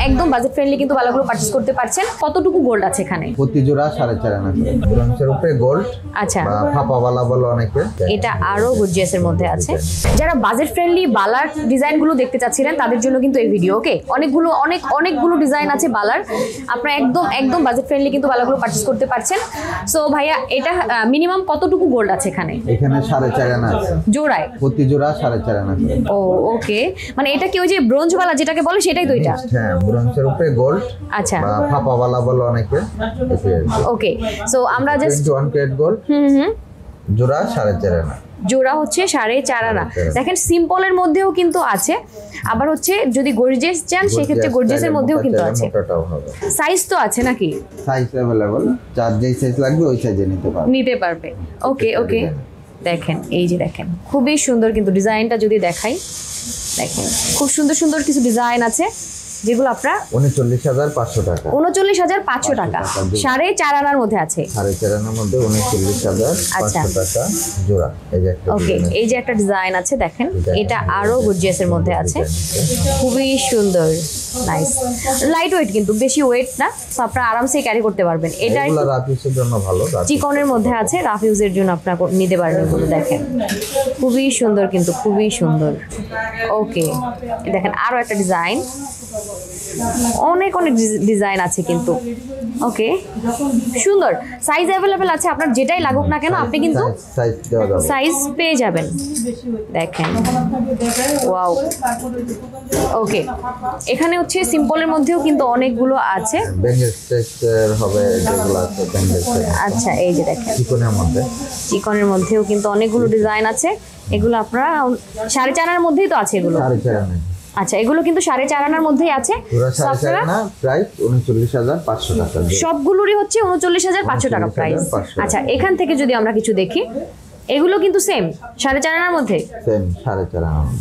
একদম budget friendly কিন্তু বালাগুলো purchase করতে পারছেন। কতটুকু গোল্ড আছে এখানে? প্রতি জোড়া 4.5 আনা করে ব্রোঞ্জের উপরে গোল্ড। আচ্ছা, বা ফাপা বালা বলে অনেকে। এটা আরো গর্জিয়াসের মধ্যে আছে। যারা বাজেট ফ্রেন্ডলি বালার ডিজাইনগুলো দেখতে চাচ্ছিলেন তাদের জন্য কিন্তু এই ভিডিও। ওকে, অনেকগুলো ডিজাইন আছে বালার, আপনারা একদম বাজেট ফ্রেন্ডলি কিন্তু বালাগুলো পারচেজ করতে পারছেন। সো ভাইয়া এটা মিনিমাম কতটুকু গোল্ড আছে এখানে? এখানে 4.5 আনা আছে জোড়ায়, প্রতি জোড়া 4.5 আনা করে। ও ওকে, মানে এটা কি ওই যে ব্রোঞ্জ বালা যেটাকে বলে সেটাই তো এটা? হ্যাঁ, ব্রোঞ্জের উপরে গোল্ড। আচ্ছা, বা ফাপা বালা বলে অনেকে। ওকে, সো আমরা জাস্ট 21 ক্যারেট গোল্ড জোড়া 4.5 আনা। জোড়া হচ্ছে 4.5 আনা। দেখেন সিম্পলের মধ্যেও কিন্তু আছে, আবার হচ্ছে যদি গর্জিয়াস চান সেক্ষেত্রে গর্জিয়াসের মধ্যেও কিন্তু আছে। সাইজ তো আছে নাকি? সাইজ अवेलेबल, যার যেই সাইজ লাগবে ওই সাইজে নিতে পারবে। ওকে ওকে, দেখেন এই যে দেখেন খুবই সুন্দর কিন্তু ডিজাইনটা যদি দেখাই, দেখেন খুব সুন্দর কিছু ডিজাইন আছে যেগুলো আপনারা 39,500 টাকা। 39,500 টাকা 4.5 আনার মধ্যে আছে। 4.5 আনার মধ্যে 39,500 টাকা জোড়া। এই যে একটা ওকে, এই যে একটা ডিজাইন আছে দেখেন, এটা আরো গর্জিয়াসের মধ্যে আছে, খুবই সুন্দর, নাইস, লাইট ওয়েট কিন্তু বেশি ওয়েট না, তো আপনারা আরামসে ক্যারি করতে পারবেন। এটা রাফ ইউজের জন্য ভালো, চিকনের মধ্যে আছে, রাফ ইউজের জন্য আপনারা নিতে পারবেন এগুলো। দেখেন খুবই সুন্দর কিন্তু খুবই সুন্দর। ওকে, দেখেন আরো একটা ডিজাইন, অনেক ডিজাইন আছে কিন্তু। ওকে, সুন্দর, সাইজ अवेलेबल আছে, আপনার যেটাই লাগুক না কেন আপনি কিন্তু সাইজ পেয়ে যাবেন। দেখেন ওয়াও, ওকে, এখানে হচ্ছে সিম্পলের মধ্যেও কিন্তু অনেকগুলো আছে। আচ্ছা, এই যে দেখেন চিকনের মধ্যেও কিন্তু অনেকগুলো ডিজাইন আছে, এগুলো আপনারা 4.5 আনার মধ্যেই তো আছে এগুলো। আচ্ছা, এগুলো কিন্তু 4.5 আনার মধ্যেই আছে, প্রাইস 39,500 টাকা। সবগুলোরই হচ্ছে 39,500 টাকা প্রাইস। আচ্ছা, এখান থেকে যদি আমরা কিছু দেখি, এগুলো কিন্তু সেম 4.5 আনার মধ্যে।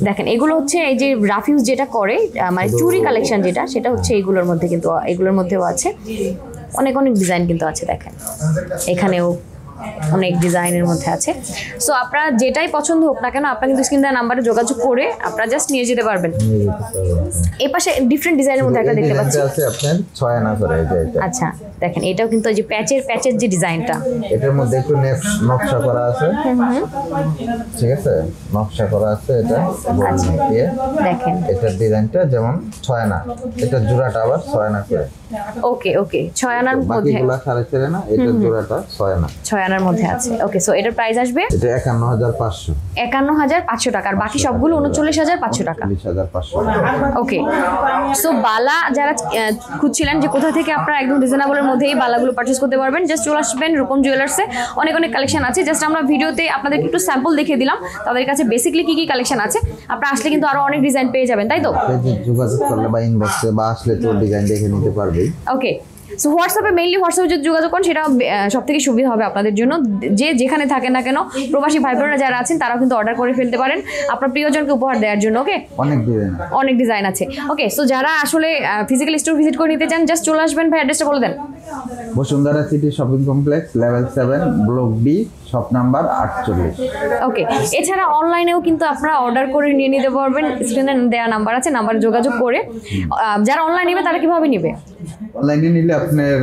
দেখেন এগুলো হচ্ছে এই যে রাফিউজ যেটা করে, মানে চুরি কালেকশন যেটা, সেটা হচ্ছে এগুলোর মধ্যে, কিন্তু এগুলোর মধ্যেও আছে অনেক ডিজাইন কিন্তু আছে। দেখেন এখানেও অনেক ডিজাইনের মধ্যে আছে। সো আপনারা যেটাই পছন্দ হোক না কেন আপনারা কিন্তু স্ক্রিন দেওয়া নাম্বারে যোগাযোগ করে আপনারা জাস্ট নিয়ে যেতে পারবেন। এই পাশে ডিফারেন্ট ডিজাইনের মধ্যে একটা দেখতে পাচ্ছি আপনার 6 আনা করে। আচ্ছা, দেখেন এটাও কিন্তু এই যে প্যাচের যে ডিজাইনটা, এটার মধ্যে একটু নকশা করা আছে। ঠিক আছে, নকশা করা আছে এটা। আচ্ছা, দেখেন এটার ডিজাইনটা যেমন 6 আনা, এটা জোড়াটা আবার 6 আনা করে। ওকে ওকে, 6 আনার মধ্যে, বাকিগুলো 4.5 আনা, এটা জোড়াটা 6 আনা। 6 আনার মধ্যে আছে। ওকে, সো এটার প্রাইস আসবে এটা 51,500। 51,500 টাকা, আর বাকি সবগুলো 39,500 টাকা। 39,500। ওকে, সো বালা যারা খুঁজছিলেন যে কোথা থেকে আপনারা একদম রিজনেবলের মধ্যে এই বালাগুলো পারচেজ করতে পারবেন, জাস্ট চলে আসবেন রূপম জুয়েলার্সে। অনেক কালেকশন আছে, জাস্ট আমরা ভিডিওতে আপনাদেরকে একটু স্যাম্পল দেখিয়ে দিলাম তাদের কাছে বেসিক্যালি কি কালেকশন আছে। আপনারা আসলে কিন্তু আরো অনেক ডিজাইন পেয়ে যাবেন, তাই তো? যোগাযোগ করলে বা ইনবক্সে বা আসলে তো ডিজাইন দেখে নিতে পারবে। ওকে, সো হোয়াটসঅ্যাপে মেইনলি হোয়াটসঅ্যাপে যদি যোগাযোগ করেন সেটা সব থেকে সুবিধা হবে আপনাদের জন্য। যে যেখানে থাকেন না কেন, প্রবাসী ভাই বোনেরা যারা আছেন তারাও কিন্তু অর্ডার করে ফেলতে পারেন আপনার প্রিয়জনকে উপহার দেওয়ার জন্য। ওকে, অনেক ডিজাইন আছে। ওকে, সো যারা আসলে ফিজিক্যাল স্টোর ভিজিট করে নিতে চান জাস্ট চলে আসবেন। ভাই অ্যাড্রেসটা বলে দেন। Bashundhara city shopping complex, level 7, block B, shop number 48। Okay, এছাড়া অনলাইনেও কিন্তু আপনারা অর্ডার করে নিয়ে নিতে পারবেন, স্ক্রিনে দেওয়া নাম্বার আছে, নাম্বারে যোগাযোগ করে। যারা অনলাইন নেবে তারা কিভাবে নেবে? অনলাইনে নিলে আপনার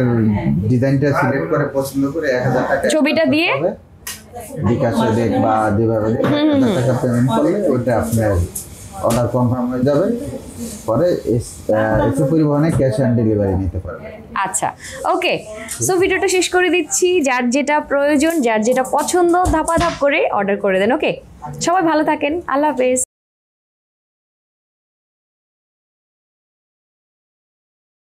ডিজাইনটা সিলেক্ট করে পছন্দ করে 1000 টাকা ছবিটা দিয়ে বিকাশে দেখ বা যেভাবে 1000 টাকা পেমেন্ট করলে ওটা আপনার অর্ডার কনফার্ম হয়ে যাবে, পরে এসে পরিবহনে ক্যাশ অন ডেলিভারি নিতে পারবেন। আচ্ছা, ওকে, সো ভিডিওটা শেষ করে দিচ্ছি। যার যেটা প্রয়োজন, যার যেটা পছন্দ ধাপাধাপ করে অর্ডার করে দেন। ওকে, সবাই ভালো থাকেন, আল্লাহ হাফেজ।